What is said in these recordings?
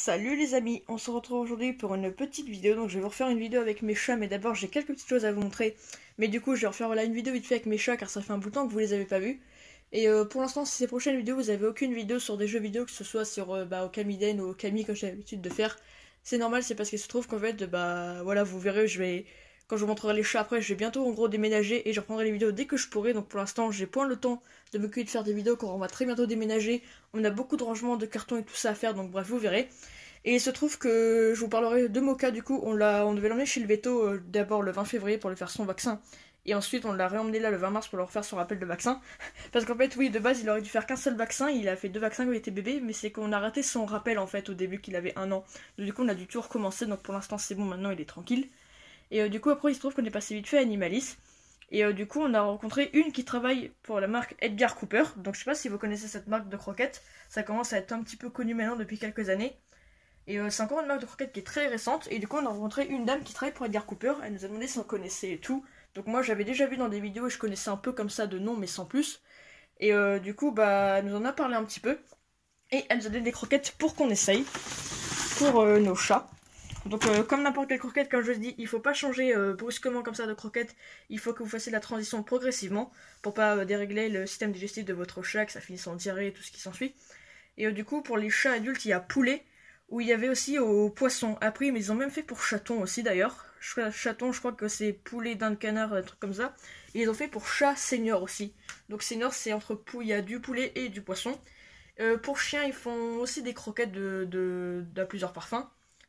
Salut les amis, on se retrouve aujourd'hui pour une petite vidéo. Donc je vais vous refaire une vidéo avec mes chats, mais d'abord j'ai quelques petites choses à vous montrer. Mais du coup je vais refaire une vidéo vite fait avec mes chats car ça fait un bout de temps que vous les avez pas vus. Et pour l'instant, si ces prochaines vidéos vous avez aucune vidéo sur des jeux vidéo, que ce soit sur Okamiden ou Okami comme j'ai l'habitude de faire, c'est normal, c'est parce qu'il se trouve qu'en fait voilà, vous verrez, quand je vous montrerai les chats après, je vais bientôt en gros déménager et je reprendrai les vidéos dès que je pourrai. Donc pour l'instant j'ai point le temps de m'occuper de faire des vidéos quand on va très bientôt déménager. On a beaucoup de rangements de cartons et tout ça à faire, donc bref, vous verrez. Et il se trouve que je vous parlerai de Mocha. Du coup on devait l'emmener chez le veto d'abord le 20 février pour lui faire son vaccin. Et ensuite on l'a réemmené là le 20 mars pour leur faire son rappel de vaccin. Parce qu'en fait oui, de base il aurait dû faire qu'un seul vaccin, il a fait 2 vaccins quand il était bébé, mais c'est qu'on a raté son rappel en fait au début qu'il avait 1 an. Donc, du coup on a dû tout recommencer, donc pour l'instant c'est bon, maintenant il est tranquille. Et du coup après il se trouve qu'on est passé vite fait à Animalis. Et du coup on a rencontré une qui travaille pour la marque Edgar Cooper. Donc je sais pas si vous connaissez cette marque de croquettes, ça commence à être un petit peu connu maintenant depuis quelques années. Et c'est encore une marque de croquettes qui est très récente. Et du coup on a rencontré une dame qui travaille pour Edgar Cooper. Elle nous a demandé si on connaissait et tout. Donc moi j'avais déjà vu dans des vidéos et je connaissais un peu comme ça de nom mais sans plus. Et du coup elle nous en a parlé un petit peu. Et elle nous a donné des croquettes pour qu'on essaye. Pour nos chats. Donc comme n'importe quelle croquette, comme je vous dis, il faut pas changer brusquement comme ça de croquette. Il faut que vous fassiez la transition progressivement pour pas dérégler le système digestif de votre chat, que ça finisse en diarrhée et tout ce qui s'ensuit. Et du coup pour les chats adultes il y a poulet, où il y avait aussi au poisson. Après mais ils ont même fait pour chaton aussi d'ailleurs. Chaton je crois que c'est poulet, dinde, canard, un truc comme ça. Et ils ont fait pour chat senior aussi. Donc senior c'est il y a du poulet et du poisson. Pour chien ils font aussi des croquettes de plusieurs parfums.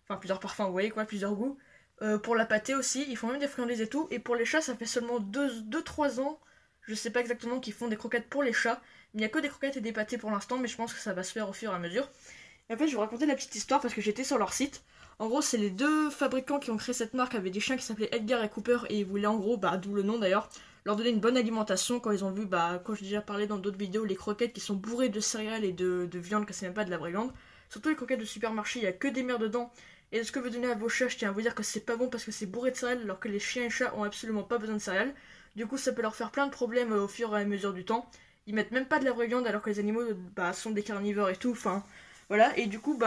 Enfin, plusieurs parfums, vous voyez quoi, plusieurs goûts. Pour la pâtée aussi, ils font même des friandises et tout. Et pour les chats, ça fait seulement 2-3 ans, je sais pas exactement, qu'ils font des croquettes pour les chats. Mais il n'y a que des croquettes et des pâtés pour l'instant, mais je pense que ça va se faire au fur et à mesure. Et en fait, je vais vous raconter la petite histoire parce que j'étais sur leur site. En gros, c'est les 2 fabricants qui ont créé cette marque avec des chiens qui s'appelaient Edgar et Cooper. Et ils voulaient en gros, d'où le nom d'ailleurs, leur donner une bonne alimentation quand ils ont vu, quand j'ai déjà parlé dans d'autres vidéos, les croquettes qui sont bourrées de céréales et de viande, que c'est même pas de la vraie viande. Surtout les croquettes de supermarché, il n'y a que des mers dedans. Et ce que vous donnez à vos chats, je tiens à vous dire que c'est pas bon parce que c'est bourré de céréales alors que les chiens et chats ont absolument pas besoin de céréales. Du coup ça peut leur faire plein de problèmes au fur et à mesure du temps. Ils mettent même pas de la vraie viande alors que les animaux sont des carnivores et tout, enfin voilà. Et du coup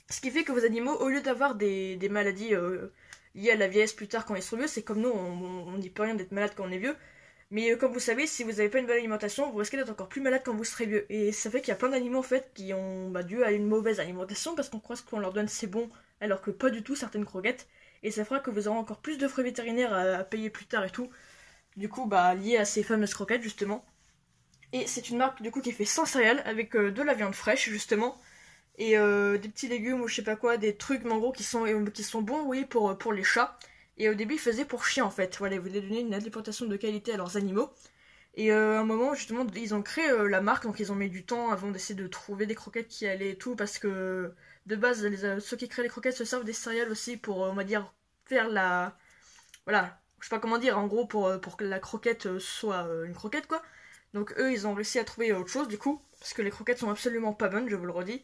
ce qui fait que vos animaux, au lieu d'avoir des maladies liées à la vieillesse plus tard quand ils sont vieux, c'est comme nous, on n'y peut rien d'être malade quand on est vieux. Mais comme vous savez, si vous n'avez pas une bonne alimentation, vous risquez d'être encore plus malade quand vous serez vieux. Et ça fait qu'il y a plein d'animaux en fait qui ont dû à une mauvaise alimentation parce qu'on croit que ce qu'on leur donne c'est bon, alors que pas du tout certaines croquettes. Et ça fera que vous aurez encore plus de frais vétérinaires à payer plus tard et tout. Du coup, lié à ces fameuses croquettes justement. Et c'est une marque du coup qui est fait sans céréales avec de la viande fraîche justement. Et des petits légumes ou je sais pas quoi, des trucs mais en gros qui sont bons, oui, pour les chats. Et au début, ils faisaient pour chiens en fait. Voilà, ils voulaient donner une alimentation de qualité à leurs animaux. Et à un moment, justement, ils ont créé la marque, donc ils ont mis du temps avant d'essayer de trouver des croquettes qui allaient et tout, parce que de base, ceux qui créent les croquettes se servent des céréales aussi pour, on va dire, faire la. Voilà, je sais pas comment dire, en gros, pour que la croquette soit une croquette quoi. Donc eux, ils ont réussi à trouver autre chose du coup, parce que les croquettes sont absolument pas bonnes, je vous le redis.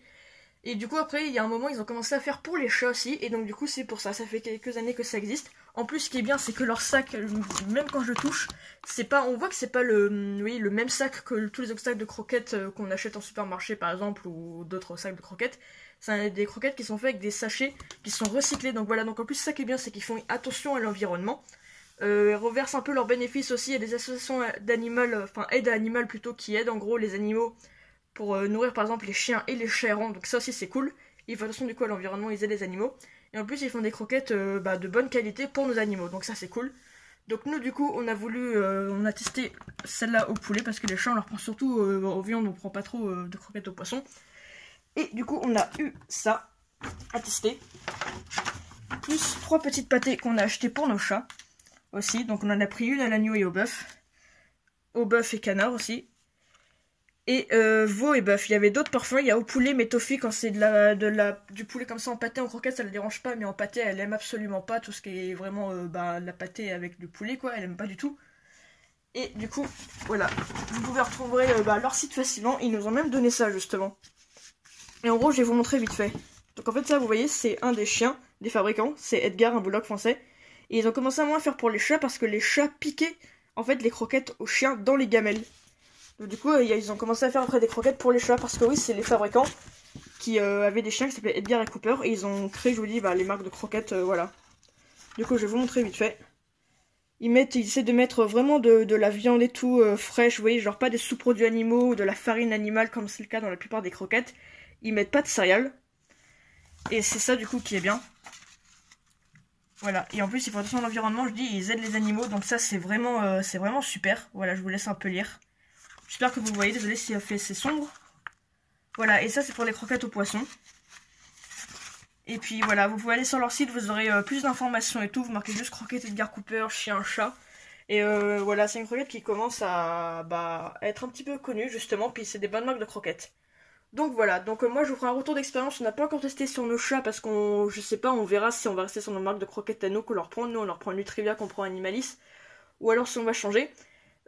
Et du coup après il y a un moment ils ont commencé à faire pour les chats aussi. Et donc du coup c'est pour ça fait quelques années que ça existe. En plus ce qui est bien c'est que leur sac, même quand je touche, on voit que c'est pas le même sac que tous les autres sacs de croquettes qu'on achète en supermarché par exemple, ou d'autres sacs de croquettes. C'est des croquettes qui sont faits avec des sachets qui sont recyclés. Donc voilà, donc en plus ça qui est bien c'est qu'ils font attention à l'environnement. Ils reversent un peu leurs bénéfices aussi à des associations d'animal, enfin aide à animal plutôt, qui aident en gros les animaux pour nourrir par exemple les chiens et les chats errants, donc ça aussi c'est cool. Ils font attention du coup à l'environnement, ils aident les animaux. Et en plus ils font des croquettes de bonne qualité pour nos animaux, donc ça c'est cool. Donc nous du coup on a testé celle-là au poulet parce que les chats on leur prend surtout aux viandes, on prend pas trop de croquettes au poisson. Et du coup on a eu ça à tester. Plus 3 petites pâtés qu'on a achetées pour nos chats aussi, donc on en a pris une à l'agneau et au bœuf. Au bœuf et canard aussi. Et veau et bœuf. Il y avait d'autres parfums, il y a au poulet, mais Toffee quand c'est du poulet comme ça en pâté, en croquette, ça la dérange pas, mais en pâté elle aime absolument pas tout ce qui est vraiment la pâté avec du poulet quoi, elle aime pas du tout. Et du coup, voilà, vous pouvez retrouver leur site facilement, ils nous ont même donné ça justement. Et en gros je vais vous montrer vite fait. Donc en fait ça vous voyez c'est un des chiens, des fabricants, c'est Edgar, un bulldog français. Et ils ont commencé à moins faire pour les chats parce que les chats piquaient en fait les croquettes aux chiens dans les gamelles. Donc, du coup, ils ont commencé à faire après des croquettes pour les chats parce que oui, c'est les fabricants qui avait des chiens qui s'appelaient Edgar et Cooper, et ils ont créé, je vous dis, bah, les marques de croquettes, voilà. Du coup, je vais vous montrer vite fait. Ils essaient de mettre vraiment de la viande et tout fraîche, vous voyez, genre pas des sous-produits animaux ou de la farine animale comme c'est le cas dans la plupart des croquettes. Ils mettent pas de céréales. Et c'est ça du coup qui est bien. Voilà, et en plus ils font attention à l'environnement, je dis, ils aident les animaux, donc ça c'est vraiment super. Voilà, je vous laisse un peu lire. J'espère que vous voyez, désolé si c'est sombre. Voilà, et ça c'est pour les croquettes aux poissons. Et puis voilà, vous pouvez aller sur leur site, vous aurez plus d'informations et tout. Vous marquez juste croquette Edgar Cooper, chien, chat. Et voilà, c'est une croquette qui commence à être un petit peu connue justement, puis c'est des bonnes marques de croquettes. Donc voilà, donc moi je vous ferai un retour d'expérience, on n'a pas encore testé sur nos chats parce qu'on, je sais pas, on verra si on va rester sur nos marques de croquettes à nous qu'on leur prend, nous on leur prend Nutrivia qu'on prend Animalis, ou alors si on va changer.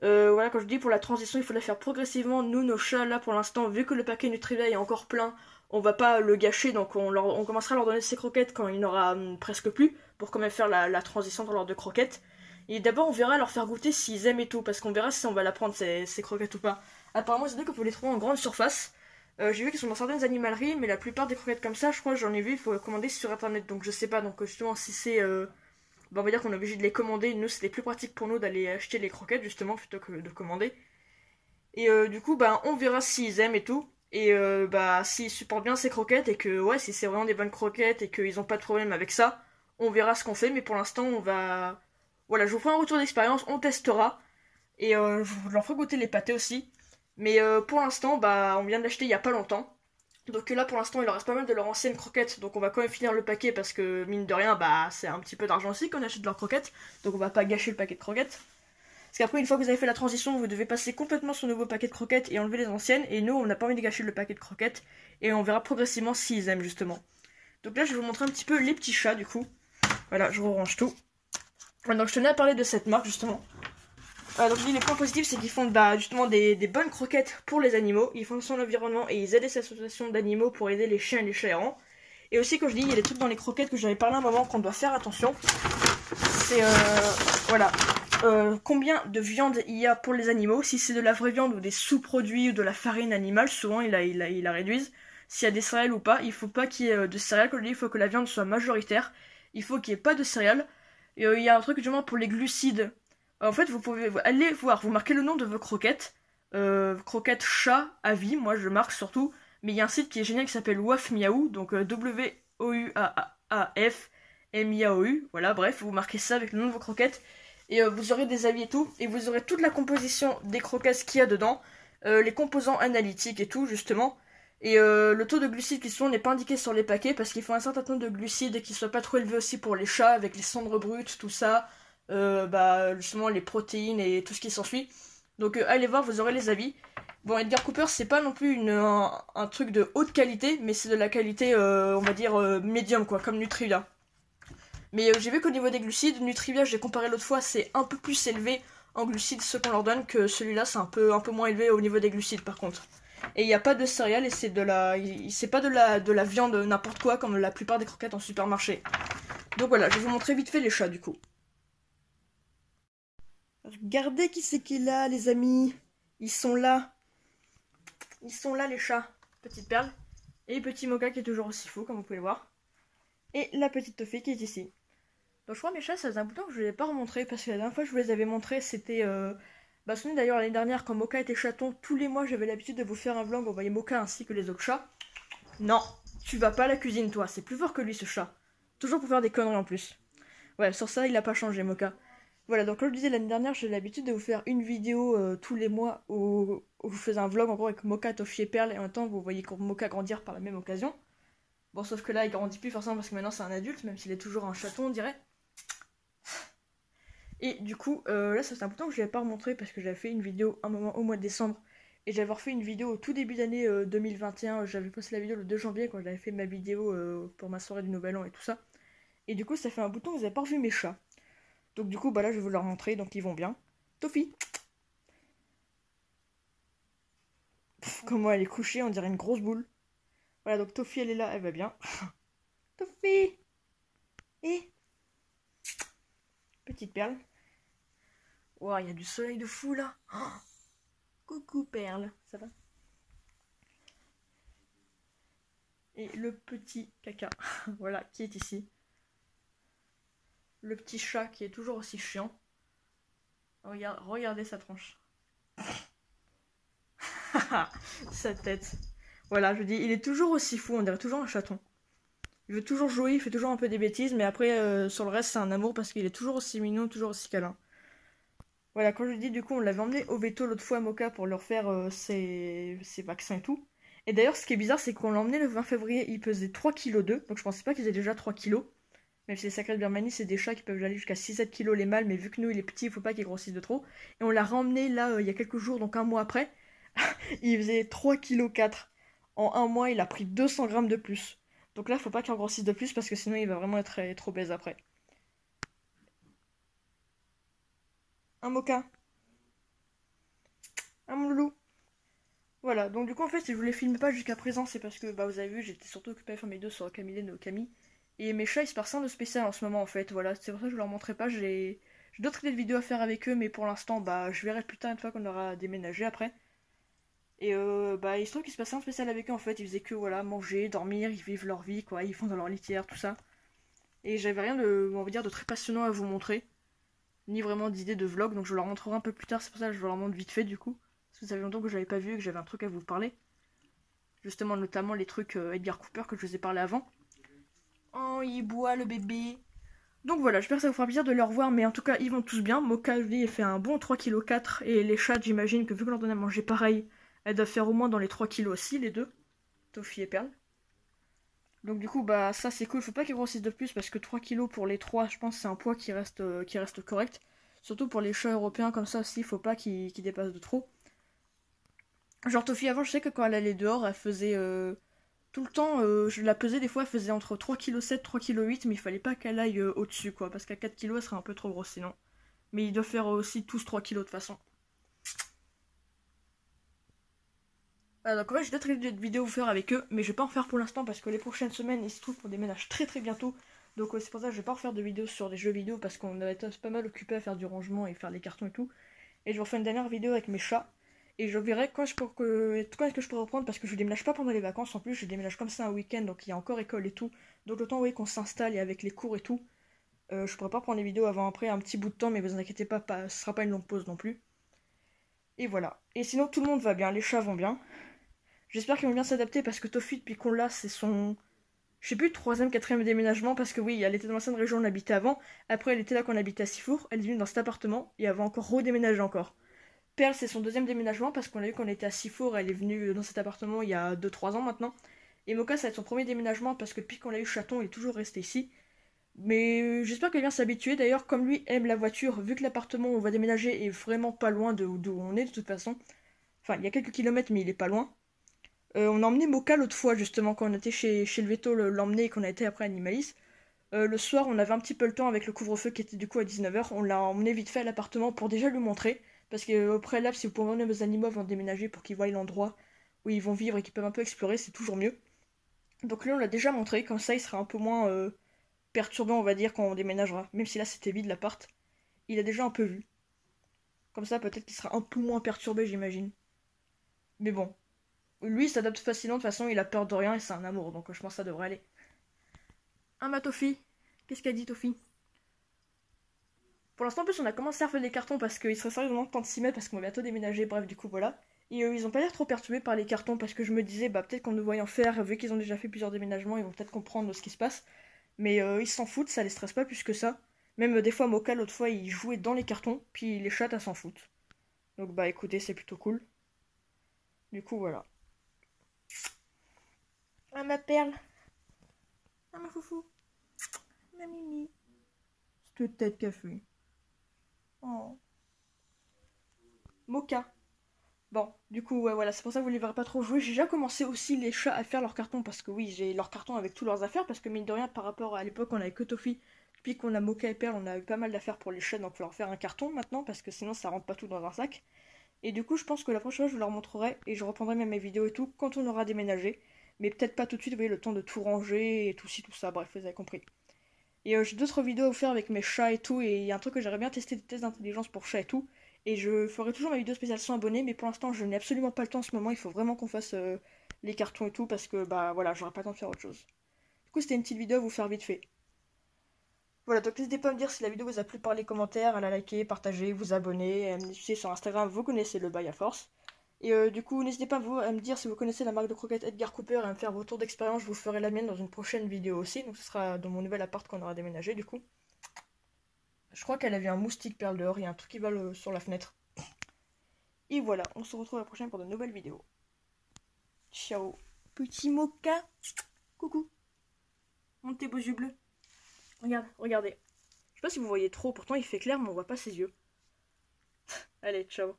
Voilà, quand je dis pour la transition, il faut la faire progressivement, nous nos chats là pour l'instant, vu que le paquet Nutrivia est encore plein, on va pas le gâcher, donc on commencera à leur donner ces croquettes quand il n'y en aura presque plus, pour quand même faire la transition dans l'ordre de croquettes. Et d'abord on verra leur faire goûter s'ils aiment et tout, parce qu'on verra si on va la prendre ces croquettes ou pas. Apparemment c'est dit qu'on peut les trouver en grande surface. J'ai vu qu'ils sont dans certaines animaleries, mais la plupart des croquettes comme ça, je crois, j'en ai vu, il faut commander sur internet, donc je sais pas, donc justement si c'est... on va dire qu'on est obligé de les commander, nous c'était plus pratique pour nous d'aller acheter les croquettes justement plutôt que de commander. Et du coup, on verra s'ils aiment et tout, et s'ils supportent bien ces croquettes, et que ouais, si c'est vraiment des bonnes croquettes, et qu'ils ont pas de problème avec ça, on verra ce qu'on fait, mais pour l'instant on va... Voilà, je vous ferai un retour d'expérience, on testera, et je leur ferai goûter les pâtés aussi. Mais pour l'instant, on vient de l'acheter il y a pas longtemps. Donc là pour l'instant il leur reste pas mal de leur ancienne croquette. Donc on va quand même finir le paquet parce que mine de rien c'est un petit peu d'argent aussi qu'on achète de leurs croquettes. Donc on va pas gâcher le paquet de croquettes. Parce qu'après une fois que vous avez fait la transition, vous devez passer complètement sur le nouveau paquet de croquettes et enlever les anciennes. Et nous on n'a pas envie de gâcher le paquet de croquettes. Et on verra progressivement s'ils aiment justement. Donc là je vais vous montrer un petit peu les petits chats du coup. Voilà, je vous range tout. Donc je tenais à parler de cette marque justement. Donc je dis les points positifs, c'est qu'ils font justement des bonnes croquettes pour les animaux, ils font son environnement et ils aident les associations d'animaux pour aider les chiens et les chats errants. Et aussi, comme je dis, il y a des trucs dans les croquettes que j'avais parlé à un moment qu'on doit faire attention. C'est voilà, combien de viande il y a pour les animaux, si c'est de la vraie viande ou des sous-produits ou de la farine animale, souvent ils la réduisent. S'il y a des céréales ou pas, il faut pas qu'il y ait de céréales, comme je dis, il faut que la viande soit majoritaire, il faut qu'il n'y ait pas de céréales. Et il y a un truc justement pour les glucides. En fait, vous pouvez aller voir, vous marquez le nom de vos croquettes. Croquettes chat à vie, moi je marque surtout. Mais il y a un site qui est génial qui s'appelle Waf Miaou, donc W-O-U-A-A-F M-I-A-O-U. Voilà, bref, vous marquez ça avec le nom de vos croquettes. Et vous aurez des avis et tout. Et vous aurez toute la composition des croquettes qu'il y a dedans. Les composants analytiques et tout, justement. Et le taux de glucides qui sont n'est pas indiqué sur les paquets parce qu'il faut un certain nombre de glucides qui soient pas trop élevés aussi pour les chats avec les cendres brutes, tout ça. Justement les protéines et tout ce qui s'ensuit. Donc allez voir, vous aurez les avis. Bon, Edgar Cooper, c'est pas non plus un truc de haute qualité, mais c'est de la qualité, on va dire, médium, quoi, comme Nutrivia. Mais j'ai vu qu'au niveau des glucides, Nutrivia, j'ai comparé l'autre fois, c'est un peu plus élevé en glucides ce qu'on leur donne que celui-là, c'est un peu moins élevé au niveau des glucides par contre. Et il n'y a pas de céréales et c'est pas de la viande n'importe quoi comme la plupart des croquettes en supermarché. Donc voilà, je vais vous montrer vite fait les chats du coup. Regardez qui c'est qui est là, les amis. Ils sont là. Ils sont là, les chats. Petite perle. Et petit Mocha qui est toujours aussi fou, comme vous pouvez le voir. Et la petite Toffee qui est ici. Donc je crois mes chats, ça faisait un bout de temps que je ne les ai pas remontrés. Parce que la dernière fois que je vous les avais montrés, c'était... souvenez d'ailleurs l'année dernière, quand Mocha était chaton, tous les mois j'avais l'habitude de vous faire un vlog. On voyait Mocha ainsi que les autres chats. Non, tu vas pas à la cuisine, toi. C'est plus fort que lui, ce chat. Toujours pour faire des conneries en plus. Ouais, sur ça, il a pas changé, Mocha. Voilà, donc comme je disais l'année dernière, j'ai l'habitude de vous faire une vidéo tous les mois où je faisais un vlog en gros avec Mocha, Toffee et Perle, et en même temps vous voyez Mocha grandir par la même occasion. Bon, sauf que là il grandit plus forcément parce que maintenant c'est un adulte, même s'il est toujours un chaton on dirait. Et du coup, là ça fait un peu de temps que je ne l'avais pas remontré parce que j'avais fait une vidéo un moment au mois de décembre, et j'avais refait une vidéo au tout début d'année 2021, j'avais posté la vidéo le 2 janvier quand j'avais fait ma vidéo pour ma soirée du Nouvel An et tout ça. Et du coup ça fait un bout de temps que vous n'avez pas revu mes chats. Donc du coup, là, je vais vous leur montrer, donc ils vont bien. Toffee. Comment elle est couchée, on dirait une grosse boule. Voilà, donc Toffee, elle est là, elle va bien. Toffee. Et petite perle. Wow, il y a du soleil de fou, là. Oh, coucou, perle. Ça va? Et le petit caca, voilà, qui est ici. Le petit chat qui est toujours aussi chiant. Regardez sa tronche. Sa tête. Voilà, je dis, il est toujours aussi fou, on dirait toujours un chaton. Il veut toujours jouer, il fait toujours un peu des bêtises, mais après, sur le reste, c'est un amour parce qu'il est toujours aussi mignon, toujours aussi câlin. Voilà, quand je dis, du coup, on l'avait emmené au veto l'autre fois à Moka pour leur faire ses vaccins et tout. Et d'ailleurs, ce qui est bizarre, c'est qu'on l'a emmené le 20 février, il pesait 3,2 kg, donc je pensais pas qu'ils aient déjà 3 kilos. Même si les sacrés de Birmanie, c'est des chats qui peuvent aller jusqu'à 6-7 kilos les mâles, mais vu que nous, il est petit, il faut pas qu'il grossisse de trop. Et on l'a ramené là, il y a quelques jours, donc un mois après. Il faisait 3,4 kg. En un mois, il a pris 200 grammes de plus. Donc là, faut pas qu'il en grossisse de plus parce que sinon, il va vraiment être trop obèse après. Un mocha. Un mon loulou. Voilà, donc du coup, en fait, si je vous les filme pas jusqu'à présent, c'est parce que, bah, vous avez vu, j'étais surtout occupée à faire mes deux sur Camille et Okami. Et mes chats, ils se passent rien de spécial en ce moment, en fait. Voilà, c'est pour ça que je leur montrerai pas. J'ai d'autres idées de vidéos à faire avec eux, mais pour l'instant, bah, je verrai plus tard une fois qu'on aura déménagé après. Et bah, il se trouve qu'il se passait rien de spécial avec eux, en fait. Ils faisaient que, voilà, manger, dormir, ils vivent leur vie, quoi. Ils font dans leur litière, tout ça. Et j'avais rien de, on va dire, de très passionnant à vous montrer. Ni vraiment d'idées de vlog, donc je leur montrerai un peu plus tard. C'est pour ça que je vous leur montre vite fait, du coup. Parce que ça fait longtemps que je l'avais pas vu et que j'avais un truc à vous parler. Justement, notamment les trucs Edgar Cooper que je vous ai parlé avant. Oh, il boit le bébé. Donc voilà, j'espère que ça vous fera plaisir de les revoir, mais en tout cas, ils vont tous bien. Moka, lui, il fait un bon 3,4 kg, et les chats, j'imagine que vu qu'on leur donne à manger pareil, elles doivent faire au moins dans les 3 kilos aussi, les deux. Toffee et Perle. Donc du coup, bah ça c'est cool, faut pas qu'ils grossissent de plus, parce que 3 kilos pour les 3, je pense que c'est un poids qui reste correct. Surtout pour les chats européens comme ça aussi, faut pas qu'ils dépassent de trop. Genre Toffee avant, je sais que quand elle allait dehors, elle faisait tout le temps, je la pesais des fois, elle faisait entre 3,7 kg, 3,8 kg, mais il fallait pas qu'elle aille au-dessus quoi, parce qu'à 4 kilos elle serait un peu trop grosse sinon. Mais ils doivent faire aussi tous 3 kilos de toute façon. Voilà, donc en fait j'ai d'autres vidéos à vous faire avec eux, mais je vais pas en faire pour l'instant parce que les prochaines semaines ils se trouvent qu'on déménage très très bientôt. Donc c'est pour ça que je vais pas refaire de vidéos sur des jeux vidéo parce qu'on va être pas mal occupé à faire du rangement et faire les cartons et tout. Et je vais refaire une dernière vidéo avec mes chats. Et je verrai quand est-ce que je pourrai reprendre parce que je déménage pas pendant les vacances en plus, je déménage comme ça un week-end donc il y a encore école et tout. Donc le temps oui, qu'on s'installe et avec les cours et tout, je pourrai pas prendre les vidéos avant après un petit bout de temps mais vous inquiétez pas, ce sera pas une longue pause non plus. Et voilà. Et sinon tout le monde va bien, les chats vont bien. J'espère qu'ils vont bien s'adapter parce que Toffee depuis qu'on l'a c'est son... Je sais plus, troisième, quatrième déménagement parce que oui, elle était dans l'ancienne région où on habitait avant. Après elle était là quand on habitait à Sifour, elle est venue dans cet appartement et elle va encore redéménager encore. Perle, c'est son deuxième déménagement parce qu'on a vu qu'on était à Sifour, elle est venue dans cet appartement il y a 2-3 ans maintenant. Et Moka, ça va être son premier déménagement parce que depuis qu'on l'a eu chaton, il est toujours resté ici. Mais j'espère qu'elle vient s'habituer. D'ailleurs, comme lui aime la voiture, vu que l'appartement où on va déménager est vraiment pas loin d'où on est de toute façon. Enfin, il y a quelques kilomètres, mais il est pas loin. On a emmené Moka l'autre fois, justement, quand on était chez le veto, l'emmener et qu'on a été après à Animalis. Le soir, on avait un petit peu le temps avec le couvre-feu qui était du coup à 19 h. On l'a emmené vite fait à l'appartement pour déjà lui montrer. Parce qu'au préalable, si vous pouvez emmener vos animaux avant de déménager pour qu'ils voient l'endroit où ils vont vivre et qu'ils peuvent un peu explorer, c'est toujours mieux. Donc lui, on l'a déjà montré, comme ça il sera un peu moins perturbant, on va dire, quand on déménagera. Même si là c'était vide l'appart, il a déjà un peu vu. Comme ça, peut-être qu'il sera un peu moins perturbé, j'imagine. Mais bon, lui il s'adapte facilement, de toute façon, il a peur de rien et c'est un amour, donc je pense que ça devrait aller. Ah ma Toffee, qu'est-ce qu'elle dit Toffee? Pour l'instant, en plus, on a commencé à refaire des cartons parce qu'il serait sérieusement temps de s'y mettre parce qu'on va bientôt déménager. Bref, du coup, voilà. Et ils ont pas l'air trop perturbés par les cartons parce que je me disais, bah, peut-être qu'en nous voyant faire, vu qu'ils ont déjà fait plusieurs déménagements, ils vont peut-être comprendre ce qui se passe. Mais ils s'en foutent, ça les stresse pas plus que ça. Même des fois, Moka, l'autre fois, il jouait dans les cartons, puis les chats, elles s'en foutent. Donc, bah, écoutez, c'est plutôt cool. Du coup, voilà. Ah, ma perle. Ah, ma foufou. Ma mimi. Cette tête qu'a fait. Oh. Moka. Bon, du coup, ouais, voilà, c'est pour ça que vous ne les verrez pas trop jouer. J'ai déjà commencé aussi les chats à faire leurs cartons parce que oui, j'ai leurs cartons avec tous leurs affaires parce que mine de rien, par rapport à l'époque, on avait que Toffee. Depuis qu'on a Moka et Perle, on a eu pas mal d'affaires pour les chats, donc il faut leur faire un carton maintenant parce que sinon ça rentre pas tout dans un sac. Et du coup, je pense que la prochaine fois, je vous leur montrerai et je reprendrai même mes vidéos et tout quand on aura déménagé. Mais peut-être pas tout de suite, vous voyez, le temps de tout ranger et tout ci, tout ça, bref, vous avez compris. Et j'ai d'autres vidéos à vous faire avec mes chats et tout, et il y a un truc que j'aimerais bien tester, des tests d'intelligence pour chats et tout. Et je ferai toujours ma vidéo spéciale sans abonnés, mais pour l'instant je n'ai absolument pas le temps en ce moment, il faut vraiment qu'on fasse les cartons et tout, parce que bah voilà, j'aurais pas le temps de faire autre chose. Du coup, c'était une petite vidéo à vous faire vite fait. Voilà, donc n'hésitez pas à me dire si la vidéo vous a plu par les commentaires, à la liker, partager, vous abonner, à me suivre sur Instagram, vous connaissez le bail à force. Et du coup, n'hésitez pas à me dire si vous connaissez la marque de croquettes Edgar Cooper et à me faire vos tours d'expérience, je vous ferai la mienne dans une prochaine vidéo aussi, donc ce sera dans mon nouvel appart qu'on aura déménagé du coup. Je crois qu'elle avait un moustique perle dehors, il y a un truc qui vole sur la fenêtre. Et voilà, on se retrouve la prochaine pour de nouvelles vidéos. Ciao. Petit mocha. Coucou. Monte tes beaux yeux bleus. Regarde, regardez. Je sais pas si vous voyez trop, pourtant il fait clair, mais on voit pas ses yeux. Allez, ciao.